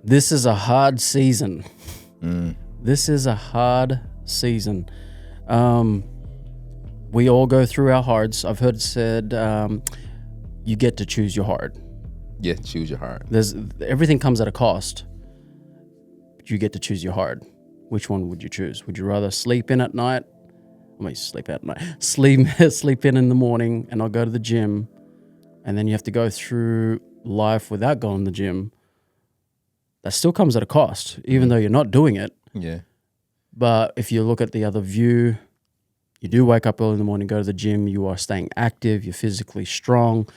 This is a hard season. This is a hard season. We all go through our hards. I've heard it said you get to choose your hard. Yeah, choose your hard. Everything comes at a cost, but you get to choose your hard. Which one would you choose? Would you rather sleep in at night? Sleep in the morning and not go to the gym, and then you have to go through life without going to the gym? That still comes at a cost, even though you're not doing it. Yeah. But if you look at the other view, you do wake up early in the morning, go to the gym, you are staying active, you're physically strong,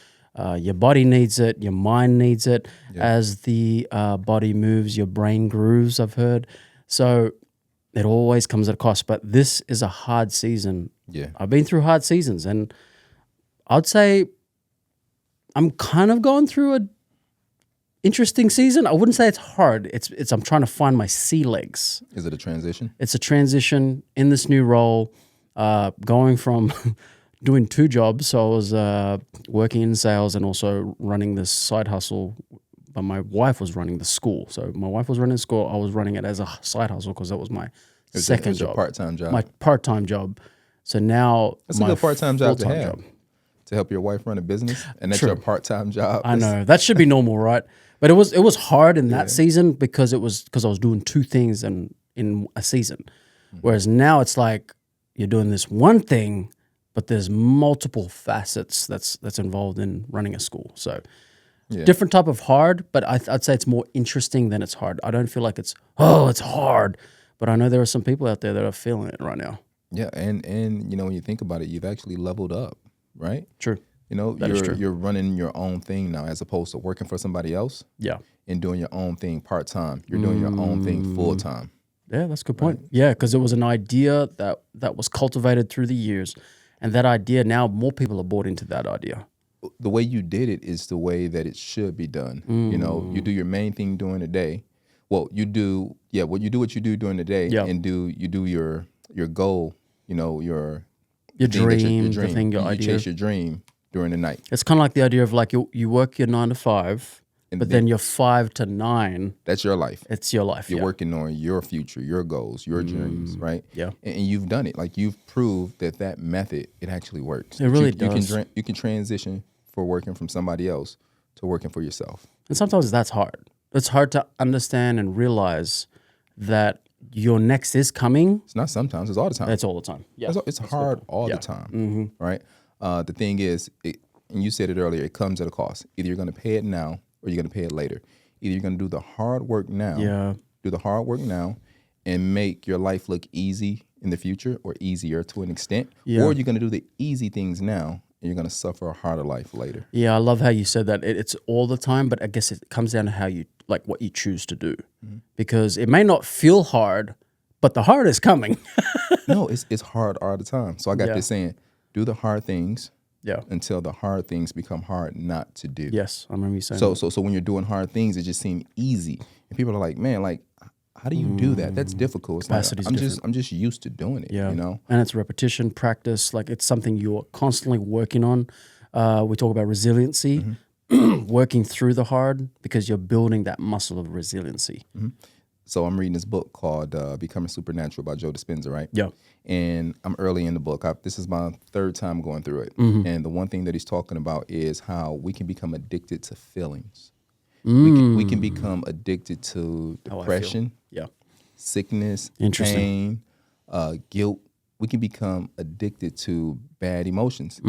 your body needs it, your mind needs it. Yeah. As the body moves, your brain grooves, I've heard. So it always comes at a cost. But this is a hard season. Yeah. I've been through hard seasons, and I'd say I'm kind of going through a interesting season. I wouldn't say it's hard. It's I'm trying to find my sea legs. Is it a transition? It's a transition in this new role, going from doing two jobs. So I was working in sales and also running this side hustle, but my wife was running the school. So my wife was running the school. I was running it as a side hustle because that was my second job. Your part-time job. My part-time job. So now that's a good part-time job to have. To help your wife run a business, and that's your part-time job. I know that should be normal, right? But it was hard in that season because I was doing two things in a season, whereas now it's like you're doing this one thing, but there's multiple facets that's involved in running a school. So different type of hard, but I'd say it's more interesting than it's hard. I don't feel like it's hard, but I know there are some people out there that are feeling it right now. Yeah, and when you think about it, you've actually leveled up. Right? True. You're running your own thing now as opposed to working for somebody else. Yeah. And doing your own thing part-time. You're doing your own thing full-time. Yeah, that's a good point. Right? Yeah, because it was an idea that was cultivated through the years. And that idea, now more people are bought into that idea. The way you did it is the way that it should be done. You do your main thing during the day. Well, you do what you do during the day and you do your goal, your dream, you chase your dream during the night. It's kind of like the idea of like you work your 9 to 5, but then your 5 to 9. That's your life. It's your life. You're working on your future, your goals, your dreams, right? Yeah. And you've done it. Like you've proved that method, it actually works. It really does. You can transition for working from somebody else to working for yourself. And sometimes that's hard. It's hard to understand and realize that your next is coming. It's not sometimes, it's all the time. It's all the time. Yeah. It's hard all the time, right? The thing is, and you said it earlier, it comes at a cost. Either you're going to pay it now or you're going to pay it later. Either you're going to do the hard work now, and make your life look easy in the future or easier to an extent, or you're going to do the easy things now and you're going to suffer a harder life later. Yeah, I love how you said that. It's all the time, but I guess it comes down to how you, like what you choose to do. Because it may not feel hard, but the hard is coming. No, it's hard all the time. So I got this saying, do the hard things until the hard things become hard not to do. Yes, I remember you saying that. So when you're doing hard things, it just seems easy. And people are like, man, like, how do you do that? That's difficult. It's like, I'm just used to doing it, And it's repetition, practice. Like it's something you're constantly working on. We talk about resiliency, working through the hard because you're building that muscle of resiliency. So I'm reading this book called Becoming Supernatural by Joe Dispenza, right? Yeah. And I'm early in the book. This is my third time going through it. And the one thing that he's talking about is how we can become addicted to feelings. We can become addicted to depression, sickness, pain, guilt. We can become addicted to bad emotions.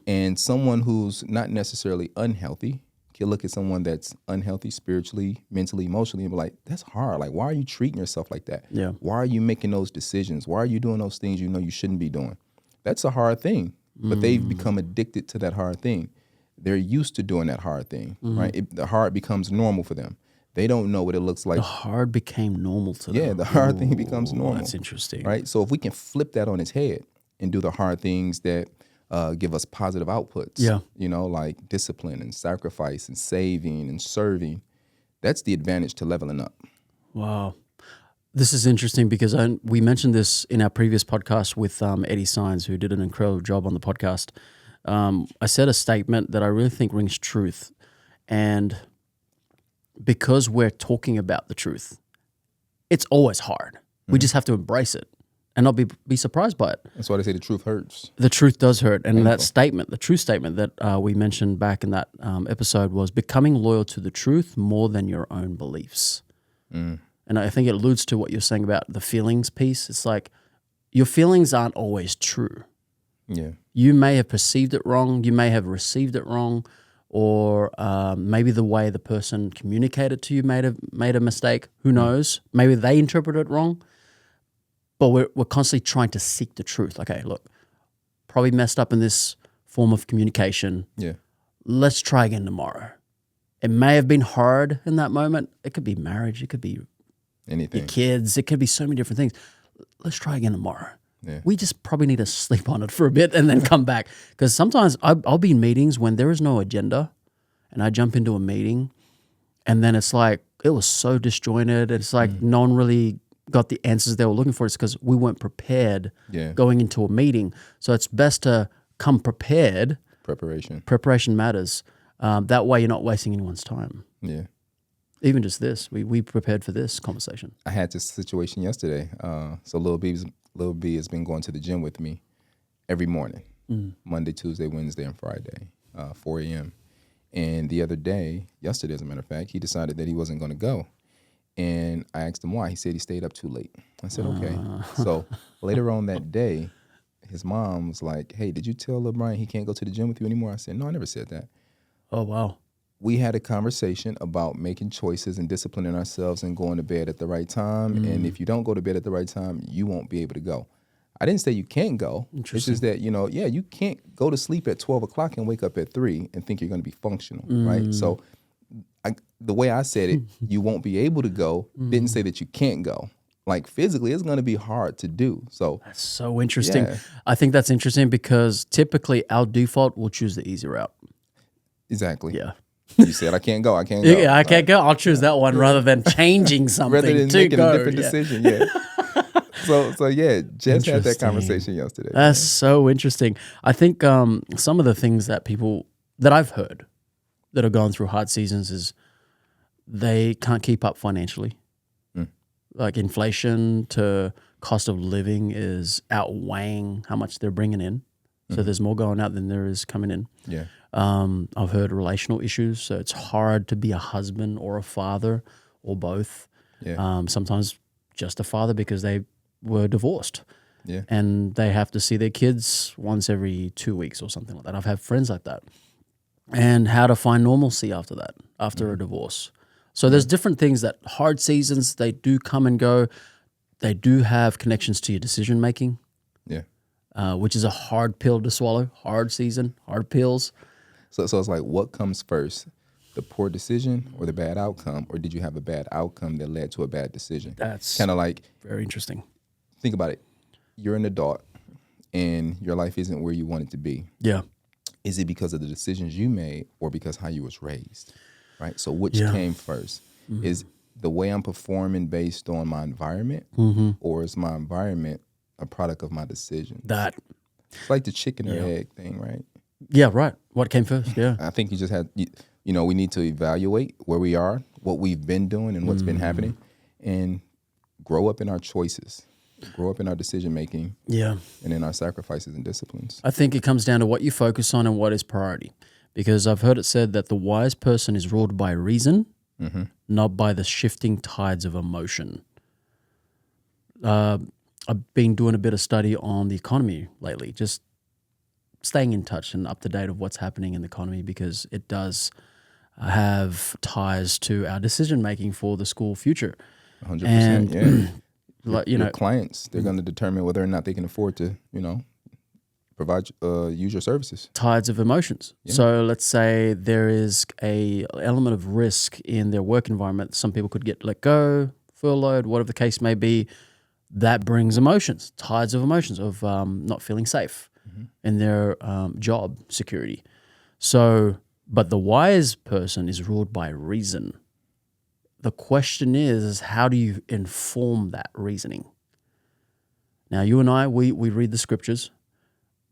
And someone who's not necessarily unhealthy can look at someone that's unhealthy spiritually, mentally, emotionally, and be like, that's hard. Like, why are you treating yourself like that? Yeah. Why are you making those decisions? Why are you doing those things you know you shouldn't be doing? That's a hard thing. But they've become addicted to that hard thing. They're used to doing that hard thing, right? The hard becomes normal for them. They don't know what it looks like. The hard became normal to them. Yeah, the hard thing becomes normal. That's interesting. Right? So if we can flip that on its head and do the hard things that give us positive outputs, like discipline and sacrifice and saving and serving, that's the advantage to leveling up. Wow. This is interesting because we mentioned this in our previous podcast with Eddie Sines, who did an incredible job on the podcast. I said a statement that I really think rings truth. And because we're talking about the truth, it's always hard. We just have to embrace it and not be surprised by it. That's why they say the truth hurts. The truth does hurt. And Painful. that statement, the true statement that we mentioned back in that episode was becoming loyal to the truth more than your own beliefs. And I think it alludes to what you're saying about the feelings piece. It's like your feelings aren't always true. Yeah. You may have perceived it wrong. You may have received it wrong. Or maybe the way the person communicated to you made a mistake. Who knows? Maybe they interpreted it wrong. But we're constantly trying to seek the truth. Okay, look, probably messed up in this form of communication. Yeah. Let's try again tomorrow. It may have been hard in that moment. It could be marriage. It could be Anything. your kids. It could be so many different things. Let's try again tomorrow. Yeah. We just probably need to sleep on it for a bit and then come back. Because sometimes I'll be in meetings when there is no agenda and I jump into a meeting and then it's like, it was so disjointed. It's like no one really got the answers they were looking for. It's because we weren't prepared going into a meeting. So it's best to come prepared. Preparation. Preparation matters. That way you're not wasting anyone's time. Yeah. Even just this, we prepared for this conversation. I had this situation yesterday. So Lil B has been going to the gym with me every morning, Monday, Tuesday, Wednesday, and Friday, 4 a.m. And the other day, yesterday as a matter of fact, he decided that he wasn't going to go. And I asked him why. He said he stayed up too late. I said, okay. So later on that day, his mom was like, hey, did you tell Lil Brian he can't go to the gym with you anymore? I said, no, I never said that. Oh, wow. We had a conversation about making choices and disciplining ourselves and going to bed at the right time. And if you don't go to bed at the right time, you won't be able to go. I didn't say you can't go. It's just that, you can't go to sleep at 12 o'clock and wake up at 3 and think you're going to be functional, right? So the way I said it, you won't be able to go, didn't say that you can't go. Like physically, it's going to be hard to do. So that's so interesting. Yeah. I think that's interesting because typically our default will choose the easy route. Exactly. Yeah. You said I can't go. I can't go. Yeah, I can't go. I'll choose that one rather than changing something Rather than to making go. a different decision. Yeah. So yeah, Jess had that Interesting. conversation yesterday. That's so interesting. I think some of the things that I've heard that have gone through hard seasons is they can't keep up financially. Like inflation to cost of living is outweighing how much they're bringing in. So there's more going out than there is coming in. Yeah. I've heard relational issues. So it's hard to be a husband or a father or both. Yeah. Sometimes just a father because they were divorced. Yeah. And they have to see their kids once every 2 weeks or something like that. I've had friends like that. And how to find normalcy after that, after a divorce. So there's different things that hard seasons, they do come and go. They do have connections to your decision making, Yeah. which is a hard pill to swallow. Hard season, hard pills. So it's like, what comes first, the poor decision or the bad outcome, or did you have a bad outcome that led to a bad decision? That's kind of like, very interesting. think about it. You're an adult, and your life isn't where you want it to be. Yeah. Is it because of the decisions you made, or because how you was raised? Right. So which came first? Is the way I'm performing based on my environment, or is my environment a product of my decisions? That. It's like the chicken or egg thing, right? Yeah, right. What came first? Yeah. I think you just had, we need to evaluate where we are, what we've been doing, and what's been happening, and grow up in our choices, grow up in our decision making, Yeah. and in our sacrifices and disciplines. I think it comes down to what you focus on and what is priority. Because I've heard it said that the wise person is ruled by reason, not by the shifting tides of emotion. I've been doing a bit of study on the economy lately, just staying in touch and up to date of what's happening in the economy because it does have ties to our decision making for the school future. 100%. And, Yeah. Like, Your clients, they're going to determine whether or not they can afford to, provide, use your services. tides of emotions. Yeah. So let's say there is a element of risk in their work environment. Some people could get let go, furloughed, whatever the case may be. That brings emotions, tides of emotions of not feeling safe in their job security. So, but the wise person is ruled by reason. The question is how do you inform that reasoning? Now, you and I, we read the scriptures.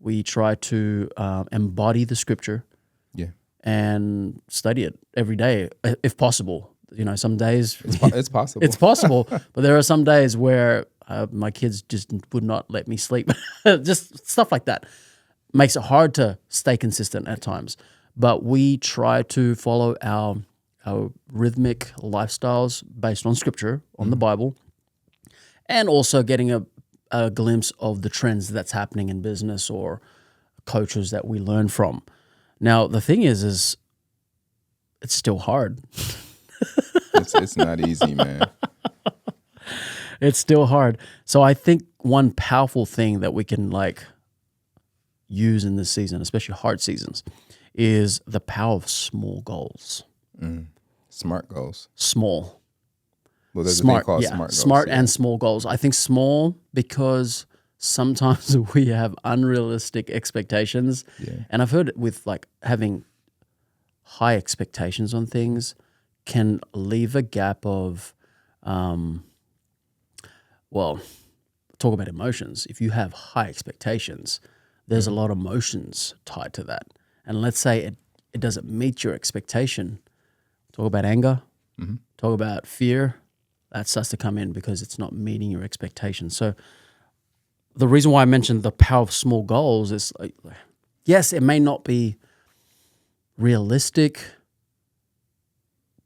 We try to embody the scripture Yeah. and study it every day, if possible. some days It's possible. it's possible, but there are some days where my kids just would not let me sleep. Just stuff like that makes it hard to stay consistent at times. But we try to follow our rhythmic lifestyles based on scripture, on the Bible, and also getting a glimpse of the trends that's happening in business or coaches that we learn from. Now, the thing is it's still hard. It's not easy, man. It's still hard. So I think one powerful thing that we can use in this season, especially hard seasons, is the power of small goals. Smart goals. Small. Well, there's Smart, a thing called yeah. smart goals. Smart yeah. and small goals. I think small because sometimes we have unrealistic expectations. Yeah. And I've heard it with having high expectations on things can leave a gap of, talk about emotions. If you have high expectations, there's a lot of emotions tied to that. And let's say it doesn't meet your expectation. Talk about anger, talk about fear. That starts to come in because it's not meeting your expectations. So the reason why I mentioned the power of small goals is, yes, it may not be realistic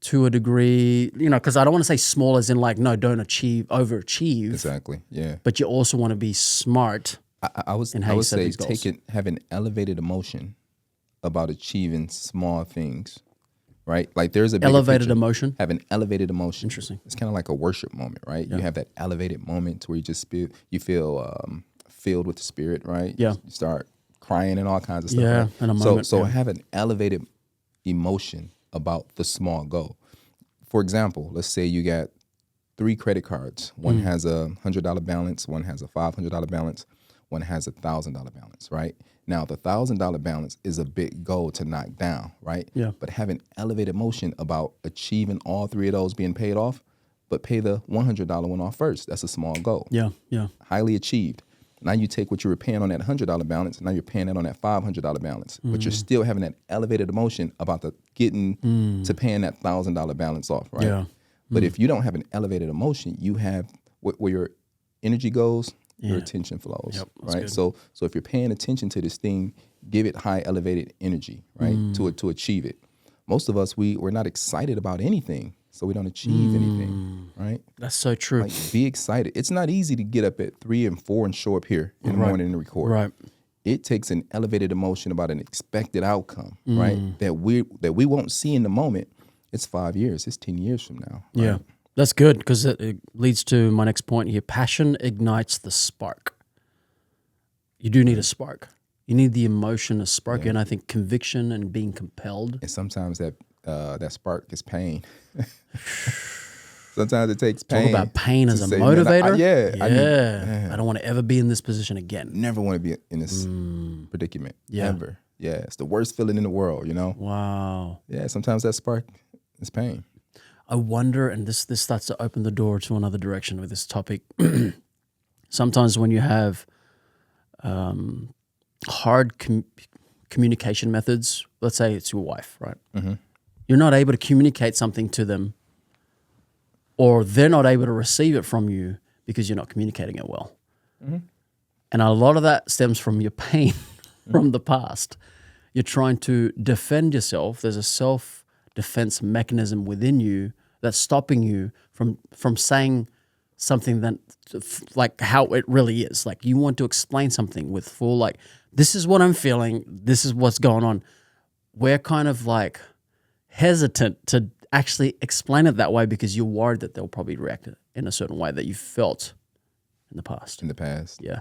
to a degree, because I don't want to say small as in don't overachieve. Exactly. Yeah. But you also want to be smart. I would say have an elevated emotion about achieving small things, right? Like there's a bigger Elevated picture. emotion. Have an elevated emotion. Interesting. It's kind of like a worship moment, right? Yeah. You have that elevated moment where you feel filled with the Spirit, right? Yeah. You start crying and all kinds of stuff. Yeah, right? in a moment. So have an elevated emotion about the small goal. For example, let's say you got 3 credit cards. One has a $100 balance, one has a $500 balance, one has a $1,000 balance, right? Now, the $1,000 balance is a big goal to knock down, right? Yeah. But have an elevated emotion about achieving all 3 of those being paid off, but pay the $100 one off first. That's a small goal. Yeah, yeah. Highly achieved. Now you take what you were paying on that $100 balance, now you're paying that on that $500 balance, but you're still having that elevated emotion about the getting to paying that $1,000 balance off, right? Yeah. But if you don't have an elevated emotion, you have where your energy goes, your attention flows, Yep, that's right? good. So if you're paying attention to this thing, give it high elevated energy, right? To achieve it. Most of us we're not excited about anything, so we don't achieve anything, right? That's so true. Like be excited. It's not easy to get up at 3 and 4 and show up here in the morning and record. Right. It takes an elevated emotion about an expected outcome, right? That we won't see in the moment. It's 5 years. It's 10 years from now. Right? Yeah. That's good because it leads to my next point here. Passion ignites the spark. You do need a spark. You need the emotion, a spark, and I think conviction and being compelled. And sometimes that spark is pain. Sometimes it takes pain. Talk about pain as a say, motivator. Man, I don't want to ever be in this position again. never want to be in this predicament. Yeah. Ever. Yeah. It's the worst feeling in the world, Wow. Yeah. Sometimes that spark is pain. I wonder, and this starts to open the door to another direction with this topic. Sometimes when you have hard communication methods, let's say it's your wife, right? You're not able to communicate something to them, or they're not able to receive it from you because you're not communicating it well. And a lot of that stems from your pain from the past. You're trying to defend yourself. There's a self-defense mechanism within you that's stopping you from saying something that, like how it really is. Like you want to explain something with full, like, this is what I'm feeling. This is what's going on. We're kind of like hesitant to actually explain it that way because you're worried that they'll probably react in a certain way that you felt in the past. In the past. Yeah.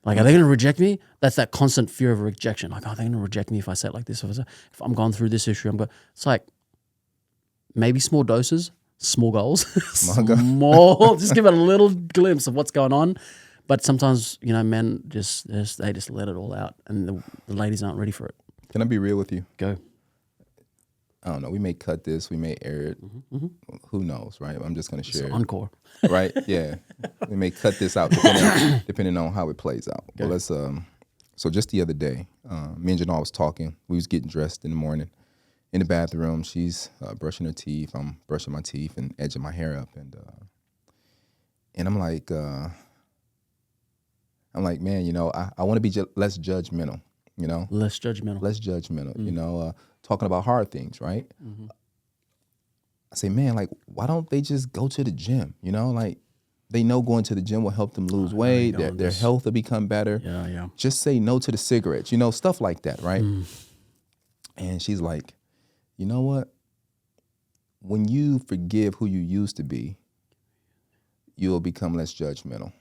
Like, are they going to reject me? That's that constant fear of rejection. Like, are they going to reject me if I say it like this? If I'm going through this issue, it's like maybe small doses, small goals, small, just give it a little glimpse of what's going on. But sometimes, men they just let it all out, and the ladies aren't ready for it. Can I be real with you? Go. I don't know. We may cut this. We may air it. Who knows, right? I'm just going to share. Encore. Right? Yeah. We may cut this out depending on how it plays out. Okay. Well, let's. So just the other day, me and Janelle was talking. We was getting dressed in the morning, in the bathroom. She's brushing her teeth. I'm brushing my teeth and edging my hair up, and I'm like, man, I want to be less judgmental. Less judgmental. Less judgmental. Talking about hard things, right? Mm-hmm. I say, man, like, why don't they just go to the gym? Like, they know going to the gym will help them lose weight. Their health will become better. Yeah. Just say no to the cigarettes, stuff like that, right? And she's like, you know what? When you forgive who you used to be, you'll become less judgmental,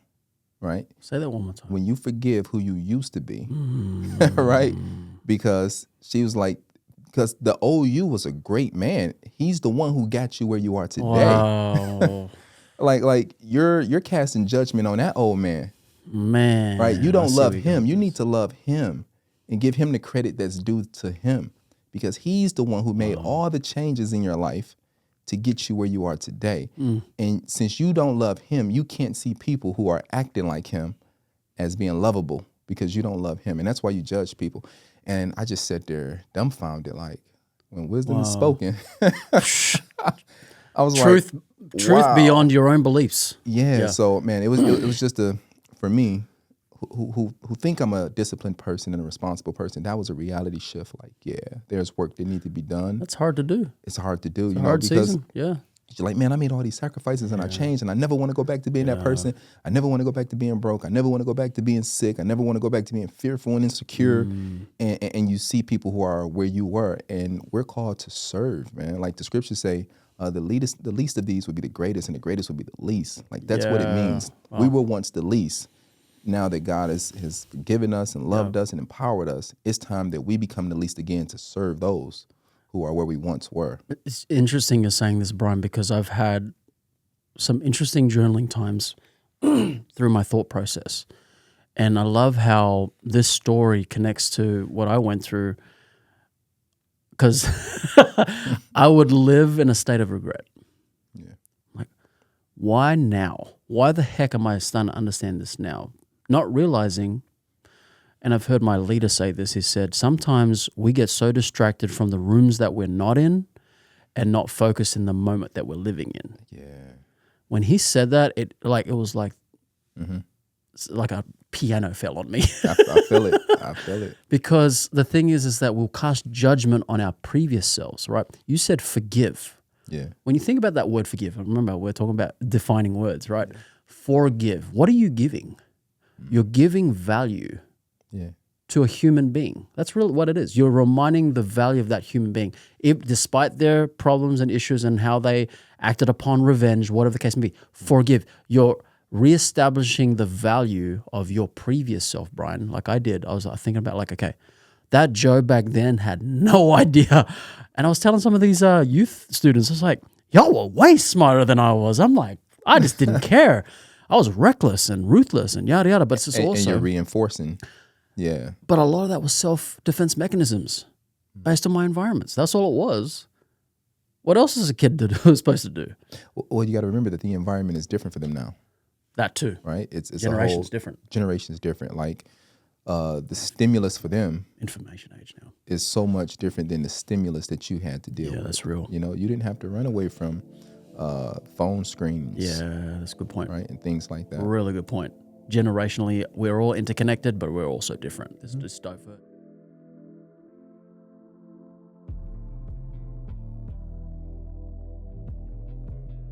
right? Say that one more time. When you forgive who you used to be, right? Because she was like, because the old you was a great man. He's the one who got you where you are today. Wow. like you're casting judgment on that old man. Man. Right? You don't love him. You need to love him and give him the credit that's due to him, because he's the one who made all the changes in your life to get you where you are today. And since you don't love him, you can't see people who are acting like him as being lovable, because you don't love him. And that's why you judge people. And I just sat there dumbfounded, like, when wisdom is spoken. I was truth wow. beyond your own beliefs. Yeah. So, man, it was just for me, who think I'm a disciplined person and a responsible person, that was a reality shift. Like, yeah, there's work that need to be done. That's hard to do. It's hard to do, Hard because season. Yeah. you're like, man, I made all these sacrifices and I changed, and I never want to go back to being that person. I never want to go back to being broke. I never want to go back to being sick. I never want to go back to being fearful and insecure. And you see people who are where you were, and we're called to serve, man. Like the scriptures say, the least of these would be the greatest, and the greatest would be the least. Like, that's what it means. Wow. We were once the least. Now that God has forgiven us and loved us and empowered us, it's time that we become the least again to serve those who are where we once were. It's interesting you're saying this, Brian, because I've had some interesting journaling times through my thought process. And I love how this story connects to what I went through, because I would live in a state of regret. Yeah. Like, why now? Why the heck am I starting to understand this now? Not realizing, and I've heard my leader say this, he said, sometimes we get so distracted from the rooms that we're not in and not focused in the moment that we're living in. Yeah. When he said that, it was like a piano fell on me. I feel it. I feel it. Because the thing is that we'll cast judgment on our previous selves, right? You said forgive. Yeah. When you think about that word forgive, remember we're talking about defining words, right? Yeah. Forgive. What are you giving? You're giving value to a human being. That's really what it is. You're reminding the value of that human being. If, despite their problems and issues and how they acted upon revenge, whatever the case may be, forgive. You're reestablishing the value of your previous self, Brian, like I did. I was thinking about like, okay, that Joe back then had no idea. And I was telling some of these youth students, I was like, y'all were way smarter than I was. I'm like, I just didn't care. I was reckless and ruthless and yada, yada. But it's just also... And you're reinforcing. Yeah. But a lot of that was self-defense mechanisms based on my environments. That's all it was. What else is a kid supposed to do? Well, you got to remember that the environment is different for them now. That too. Right? It's Generation's different. Generation's different. Like the stimulus for them... Information age now. ...is so much different than the stimulus that you had to deal with. Yeah, that's real. You didn't have to run away from phone screens. Yeah, that's a good point. Right? And things like that. Really good point. Generationally, we're all interconnected, but we're also different. It's just diverse.